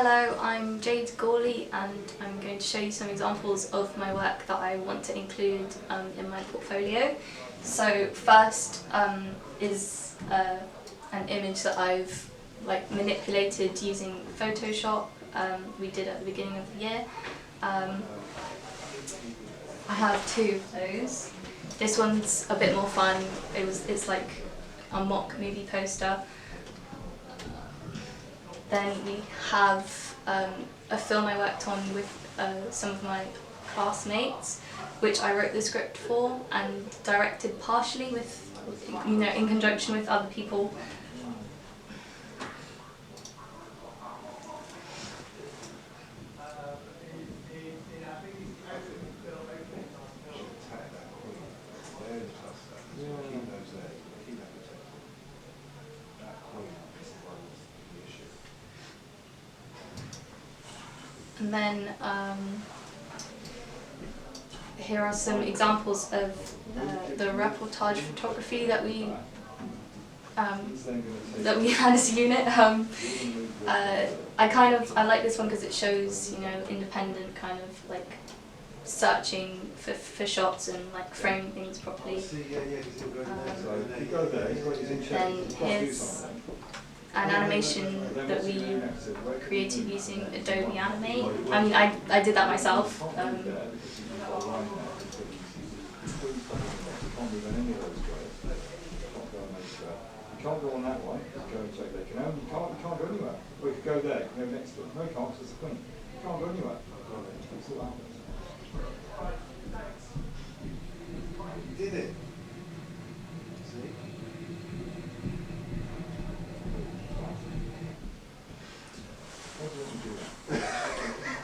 Hello, I'm Jade Gawley and I'm going to show you some examples of my work that I want to include in my portfolio. So first is an image that I've manipulated using Photoshop. We did at the beginning of the year. I have two of those. This one's a bit more fun. It's like a mock movie poster. Then we have a film I worked on with some of my classmates, which I wrote the script for and directed partially with, in conjunction with other people. And then here are some examples of the reportage photography that we had as a unit. I like this one because it shows independent kind of searching for shots and framing things properly. Then here's an animation that we created using Adobe Animate. I mean, I did that myself. You can't go on that way, go and check they can own. You can't go anywhere. Well, you could go there, go next to it. No, you can't, it's the queen. You can't go anywhere. That's all happens. You did it. See? Why don't you do that?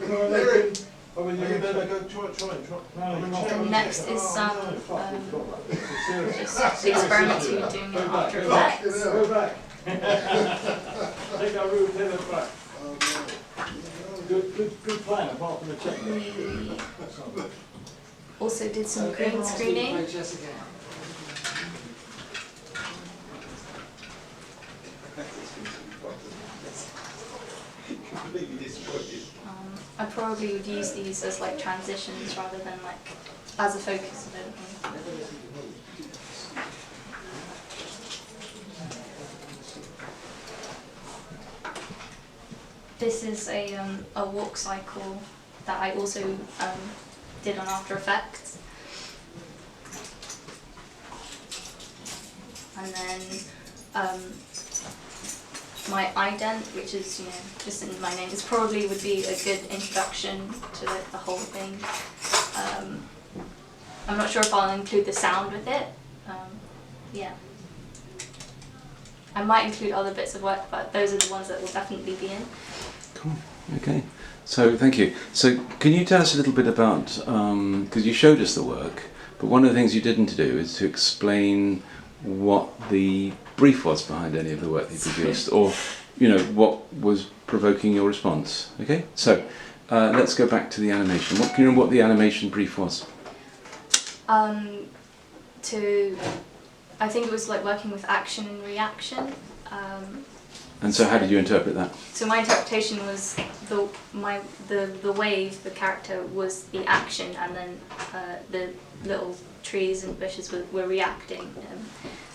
No, they can. I mean, you better go try. No, and next is some just experiments we were doing in After Effects. Go back. Take our route, take it back. Good plan, apart from the technique. We also did some green screening. I probably would use these as transitions rather than as a focus of everything. This is a walk cycle that I also did on After Effects. And then my ident, which is just in my name, probably would be a good introduction to the whole thing. I'm not sure if I'll include the sound with it. Yeah. I might include other bits of work, but those are the ones that will definitely be in. Cool. Okay. So thank you. So can you tell us a little bit about, because you showed us the work, but one of the things you didn't do is to explain what the brief was behind any of the work that you produced, or what was provoking your response. Okay, so let's go back to the animation. Can you remember what the animation brief was? I think it was working with action and reaction. And so how did you interpret that? So my interpretation was the wave, the character, was the action, and then the little trees and bushes were reacting.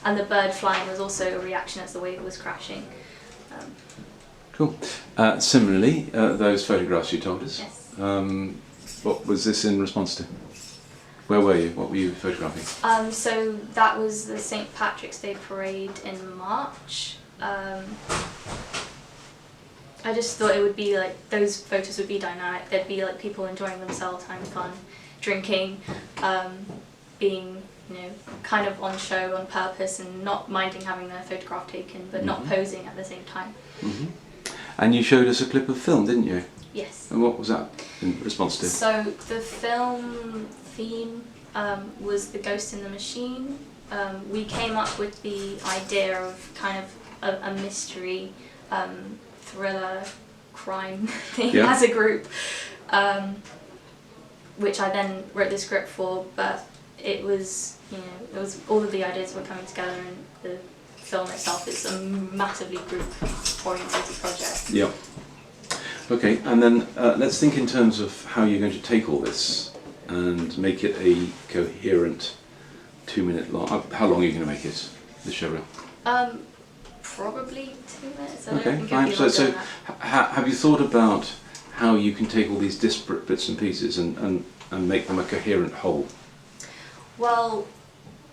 And the bird flying was also a reaction as the wave was crashing. Cool. Similarly, those photographs you told us, yes. What was this in response to? Where were you? What were you photographing? So that was the St. Patrick's Day parade in March. I just thought it would be those photos would be dynamic. There'd be people enjoying themselves, having fun, drinking, being kind of on show on purpose and not minding having their photograph taken, but not posing at the same time. Mm-hmm. And you showed us a clip of film, didn't you? Yes. And what was that in response to? So the film theme was The Ghost in the Machine. We came up with the idea of kind of a mystery, thriller, crime thing as a group, which I then wrote the script for, but it was all of the ideas were coming together, and the film itself is a massively group-oriented project. Yeah. Okay, and then let's think in terms of how you're going to take all this and make it a coherent 2-minute long. How long are you going to make it, the showreel? Probably 2 minutes. I don't Okay, think fine. it'd be longer So than that. have you thought about how you can take all these disparate bits and pieces and make them a coherent whole? Well,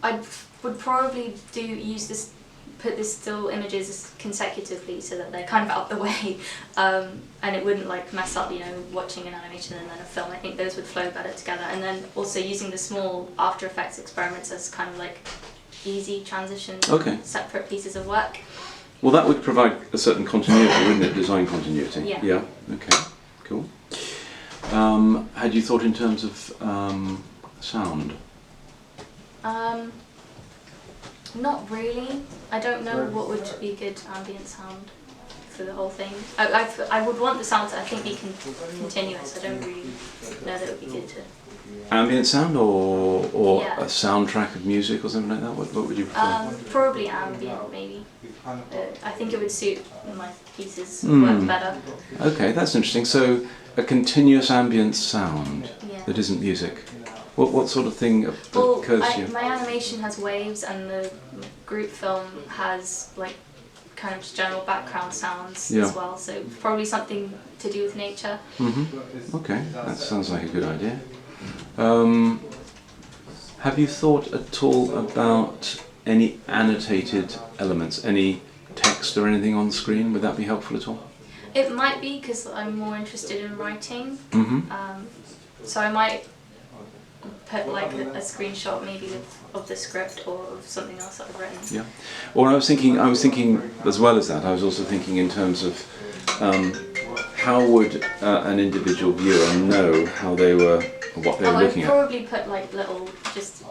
I would probably put the still images consecutively so that they're kind of out the way, and it wouldn't like mess up, you know, watching an animation and then a film. I think those would flow better together. And then also using the small After Effects experiments as kind of like easy transition, Okay. separate pieces of work. Well, that would provide a certain continuity, wouldn't it? Design continuity. Yeah. Yeah. Okay. Cool. Had you thought in terms of sound? Not really. I don't know what would be good ambient sound for the whole thing. I would want the sound to, I think, be continuous. I don't really know that it would be good to. Ambient sound or Yeah. a soundtrack of music or something like that? What would you prefer? Probably ambient, maybe. I think it would suit my pieces Hmm. work better. Okay, that's interesting. So a continuous ambient sound Yeah. that isn't music. What sort of thing Well, occurs to you? my animation has waves, and the group film has like kind of just general background sounds Yeah. as well. So probably something to do with nature. Okay, that sounds like a good idea. Have you thought at all about any annotated elements, any text or anything on the screen? Would that be helpful at all? It might be because I'm more interested in writing. Mm-hmm. So I might put like a screenshot maybe of the script or of something else that I've written. Yeah. Or I was thinking as well as that, I was also thinking in terms of how would an individual viewer know how they were, or what they were I'd looking at? probably put like little, just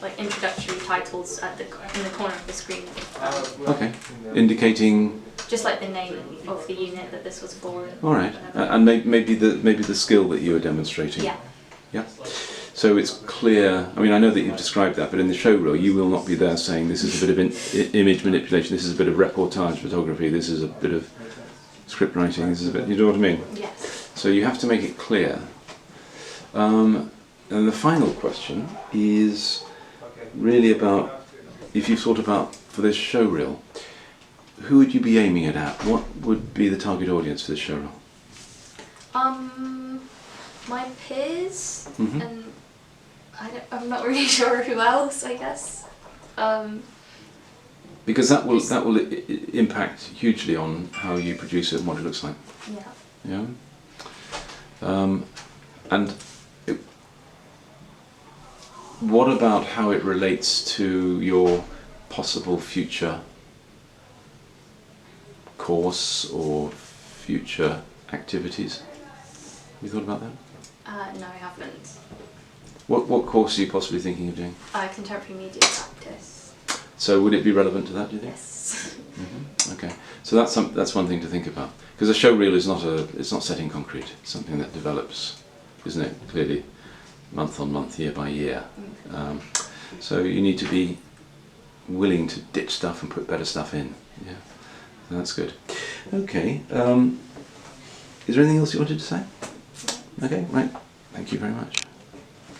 like introductory titles in the corner of the screen. Okay, indicating. Just like the name of the unit that this was for. All right, whatever. and maybe the skill that you were demonstrating. Yeah. Yeah. So it's clear. I mean, I know that you've described that, but in the showreel, you will not be there saying this is a bit of image manipulation, this is a bit of reportage photography, this is a bit of script writing, this is a bit. You know what I mean? Yes. So you have to make it clear. And the final question is really about, if you've thought about for this showreel, who would you be aiming it at? What would be the target audience for this showreel? My peers, Mhm. and I'm not really sure who else, I guess. Because that will impact hugely on how you produce it and what it looks like. Yeah. Yeah. And what about how it relates to your possible future course or future activities? Have you thought about that? No, I haven't. What course are you possibly thinking of doing? Contemporary media practice. So would it be relevant to that, do you think? Yes. Okay, so that's one thing to think about, because a showreel is not set in concrete. It's something that develops, isn't it? Clearly, month on month, year by year. So you need to be willing to ditch stuff and put better stuff in. Yeah, so that's good. Okay, is there anything else you wanted to say? Okay, right. Thank you very much.